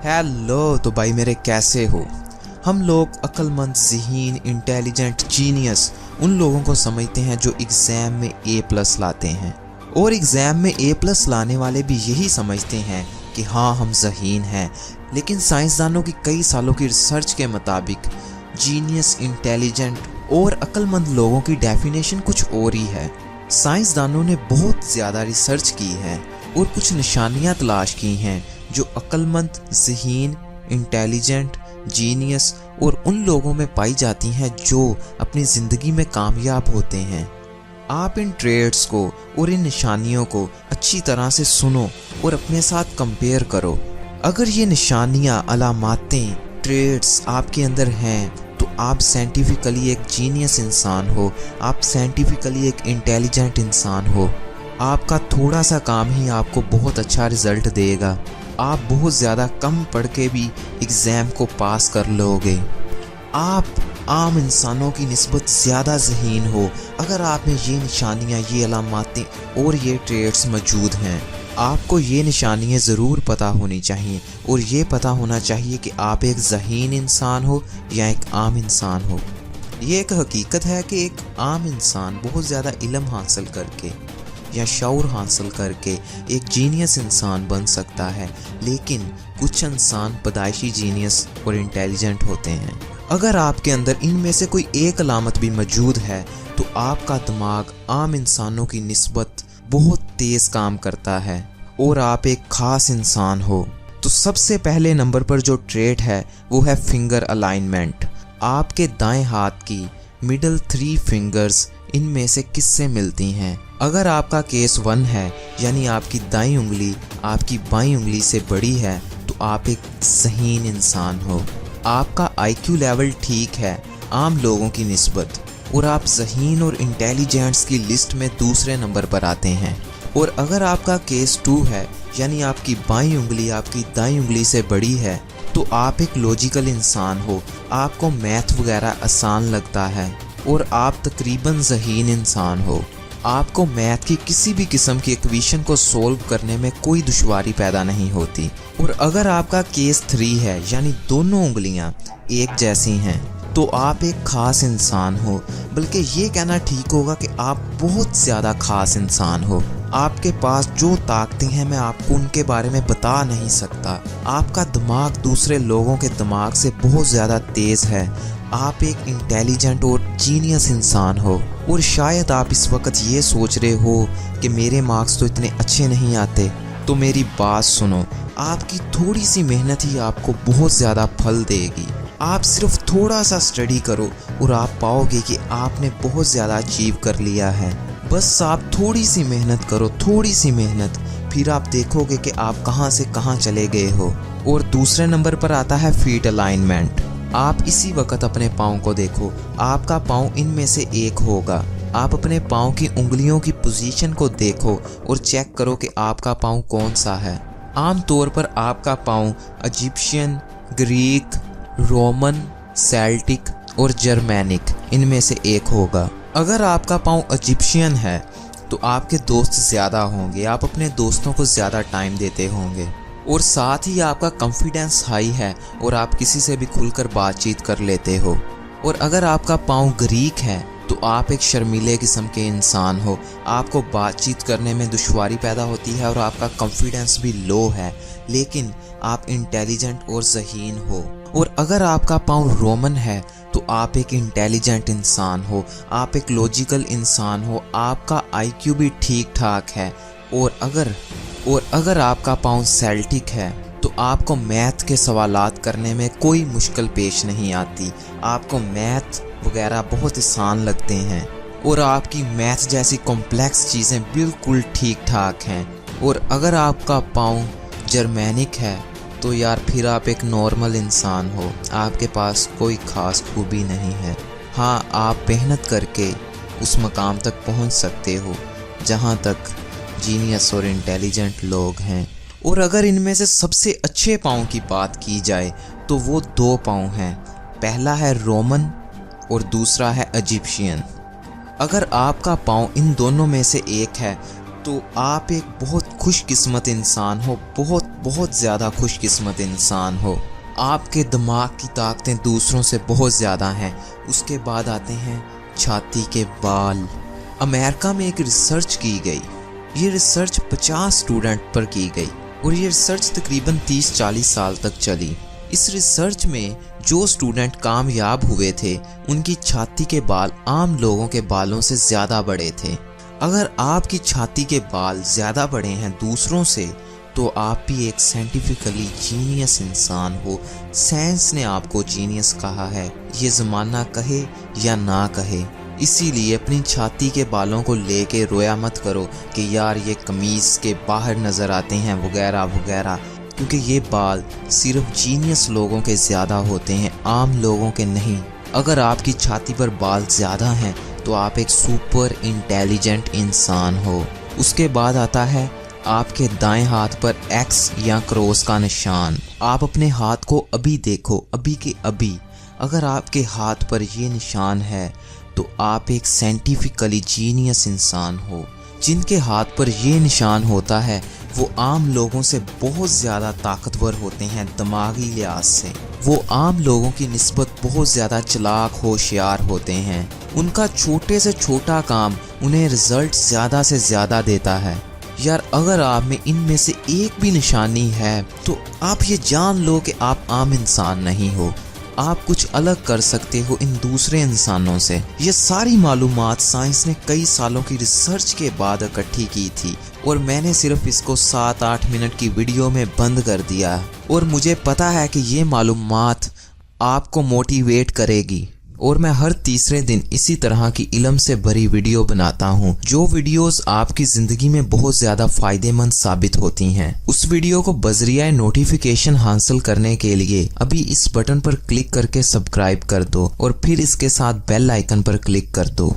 Hello तो भाई मेरे कैसे हो। हम लोग अक्लमंद, ज़हीन, इंटेलिजेंट, जीनियस उन लोगों को समझते हैं जो एग्ज़ाम में A+ लाते हैं, और एग्ज़ाम में A+ लाने वाले भी यही समझते हैं कि हाँ हम ज़हीन हैं। लेकिन साइंसदानों की कई सालों की रिसर्च के मुताबिक जीनियस, इंटेलिजेंट और अक्लमंद लोगों की डेफिनेशन कुछ और ही है। साइंसदानों ने बहुत ज़्यादा रिसर्च की है और कुछ निशानियां तलाश की हैं जो अक्लमंद, ज़हीन, इंटेलिजेंट, जीनियस और उन लोगों में पाई जाती हैं जो अपनी ज़िंदगी में कामयाब होते हैं। आप इन ट्रेड्स को और इन निशानियों को अच्छी तरह से सुनो और अपने साथ कंपेयर करो। अगर ये निशानियां, अलामातें, ट्रेड्स आपके अंदर हैं तो आप साइंटिफिकली एक जीनियस इंसान हो, आप साइंटिफिकली एक इंटेलिजेंट इंसान हो। आपका थोड़ा सा काम ही आपको बहुत अच्छा रिजल्ट देगा। आप बहुत ज़्यादा कम पढ़ के भी एग्ज़ाम को पास कर लोगे। आप आम इंसानों की निस्बत ज़्यादा ज़हीन हो अगर आप में ये निशानियाँ, ये अलामातें और ये ट्रेड्स मौजूद हैं। आपको ये निशानियाँ ज़रूर पता होनी चाहिए और ये पता होना चाहिए कि आप एक ज़हीन इंसान हो या एक आम इंसान हो। ये एक हकीकत है कि एक आम इंसान बहुत ज़्यादा इल्म हासिल करके या शऊर हासिल करके एक जीनियस इंसान बन सकता है, लेकिन कुछ इंसान पैदाइशी जीनियस और इंटेलिजेंट होते हैं। अगर आपके अंदर इनमें से कोई एक अलामत भी मौजूद है तो आपका दिमाग आम इंसानों की निस्बत बहुत तेज़ काम करता है और आप एक ख़ास इंसान हो। तो सबसे पहले नंबर पर जो ट्रेट है वो है फिंगर अलाइनमेंट। आपके दाएं हाथ की मिडल 3 फिंगर्स इनमें से किससे मिलती हैं। अगर आपका केस 1 है, यानी आपकी दाईं उंगली आपकी बाईं उंगली से बड़ी है, तो आप एक ज़हीन इंसान हो। आपका IQ लेवल ठीक है आम लोगों की निस्बत और आप ज़हीन और इंटेलिजेंट्स की लिस्ट में दूसरे नंबर पर आते हैं। और अगर आपका केस 2 है, यानी आपकी बाईं उंगली आपकी दाईं उंगली से बड़ी है, तो आप एक लॉजिकल इंसान हो। आपको मैथ वगैरह आसान लगता है और आप तकरीबन ज़हीन इंसान हो। आपको मैथ की किसी भी किस्म की इक्वेशन को सोल्व करने में कोई दुश्वारी पैदा नहीं होती। और अगर आपका केस 3 है, यानी दोनों उंगलियां एक जैसी हैं, तो आप एक ख़ास इंसान हो। बल्कि ये कहना ठीक होगा कि आप बहुत ज़्यादा ख़ास इंसान हो। आपके पास जो ताकतें हैं मैं आपको उनके बारे में बता नहीं सकता। आपका दिमाग दूसरे लोगों के दिमाग से बहुत ज़्यादा तेज़ है। आप एक इंटेलिजेंट और जीनियस इंसान हो। और शायद आप इस वक्त ये सोच रहे हो कि मेरे मार्क्स तो इतने अच्छे नहीं आते। तो मेरी बात सुनो, आपकी थोड़ी सी मेहनत ही आपको बहुत ज़्यादा फल देगी। आप सिर्फ थोड़ा सा स्टडी करो और आप पाओगे कि आपने बहुत ज़्यादा अचीव कर लिया है। बस आप थोड़ी सी मेहनत करो, थोड़ी सी मेहनत, फिर आप देखोगे कि आप कहाँ से कहाँ चले गए हो। और दूसरे नंबर पर आता है फीट अलाइनमेंट। आप इसी वक्त अपने पाँव को देखो। आपका पाँव इनमें से एक होगा। आप अपने पाँव की उंगलियों की पोजीशन को देखो और चेक करो कि आपका पाँव कौन सा है। आम तौर पर आपका पाँव इजिप्शियन, ग्रीक, रोमन, सेल्टिक और जर्मैनिक इनमें से एक होगा। अगर आपका पाँव इजिप्शियन है तो आपके दोस्त ज़्यादा होंगे, आप अपने दोस्तों को ज़्यादा टाइम देते होंगे और साथ ही आपका कॉन्फिडेंस हाई है और आप किसी से भी खुलकर बातचीत कर लेते हो। और अगर आपका पाँव ग्रीक है तो आप एक शर्मीले किस्म के इंसान हो। आपको बातचीत करने में दुश्वारी पैदा होती है और आपका कॉन्फिडेंस भी लो है, लेकिन आप इंटेलिजेंट और ज़हीन हो। और अगर आपका पाँव रोमन है तो आप एक इंटेलिजेंट इंसान हो, आप एक लॉजिकल इंसान हो, आपका IQ भी ठीक ठाक है। और अगर आपका पाँव सेल्टिक है तो आपको मैथ के सवालात करने में कोई मुश्किल पेश नहीं आती। आपको मैथ वगैरह बहुत आसान लगते हैं और आपकी मैथ जैसी कॉम्प्लेक्स चीज़ें बिल्कुल ठीक ठाक हैं। और अगर आपका पाँव जर्मैनिक है तो यार फिर आप एक नॉर्मल इंसान हो, आपके पास कोई ख़ास खूबी नहीं है। हाँ, आप मेहनत करके उस मकाम तक पहुंच सकते हो जहां तक जीनियस और इंटेलिजेंट लोग हैं। और अगर इनमें से सबसे अच्छे पाँव की बात की जाए तो वो 2 पाँव हैं। पहला है रोमन और दूसरा है इजिप्शियन। अगर आपका पाँव इन दोनों में से एक है तो आप एक बहुत खुशकिस्मत इंसान हो, बहुत बहुत ज़्यादा खुशकिस्मत इंसान हो। आपके दिमाग की ताकतें दूसरों से बहुत ज़्यादा हैं। उसके बाद आते हैं छाती के बाल। अमेरिका में एक रिसर्च की गई। ये रिसर्च 50 स्टूडेंट पर की गई और ये रिसर्च तकरीबन 30-40 साल तक चली। इस रिसर्च में जो स्टूडेंट कामयाब हुए थे उनकी छाती के बाल आम लोगों के बालों से ज़्यादा बड़े थे। अगर आपकी छाती के बाल ज़्यादा बड़े हैं दूसरों से तो आप भी एक साइंटिफिकली जीनियस इंसान हो। साइंस ने आपको जीनियस कहा है, ये ज़माना कहे या ना कहे। इसीलिए अपनी छाती के बालों को लेके रोया मत करो कि यार ये कमीज़ के बाहर नज़र आते हैं वगैरह वगैरह, क्योंकि ये बाल सिर्फ जीनियस लोगों के ज़्यादा होते हैं, आम लोगों के नहीं। अगर आपकी छाती पर बाल ज़्यादा हैं तो आप एक सुपर इंटेलिजेंट इंसान हो। उसके बाद आता है आपके दाएं हाथ पर एक्स या क्रॉस का निशान। आप अपने हाथ को अभी देखो, अभी के अभी। अगर आपके हाथ पर ये निशान है तो आप एक साइंटिफिकली जीनियस इंसान हो। जिनके हाथ पर ये निशान होता है वो आम लोगों से बहुत ज़्यादा ताकतवर होते हैं दिमागी लिहाज से। वो आम लोगों की निस्बत बहुत ज़्यादा चालाक होशियार होते हैं। उनका छोटे से छोटा काम उन्हें रिजल्ट ज़्यादा से ज़्यादा देता है। यार अगर आप में इनमें से एक भी निशानी है तो आप ये जान लो कि आप आम इंसान नहीं हो, आप कुछ अलग कर सकते हो इन दूसरे इंसानों से। ये सारी मालूमात साइंस ने कई सालों की रिसर्च के बाद इकट्ठी की थी और मैंने सिर्फ इसको 7-8 मिनट की वीडियो में बंद कर दिया। और मुझे पता है कि ये मालूमात आपको मोटिवेट करेगी और मैं हर तीसरे दिन इसी तरह की इल्म से भरी वीडियो बनाता हूँ, जो वीडियोस आपकी ज़िंदगी में बहुत ज़्यादा फ़ायदेमंद साबित होती हैं। उस वीडियो को बज़रिया नोटिफिकेशन हासिल करने के लिए अभी इस बटन पर क्लिक करके सब्सक्राइब कर दो और फिर इसके साथ बेल आइकन पर क्लिक कर दो।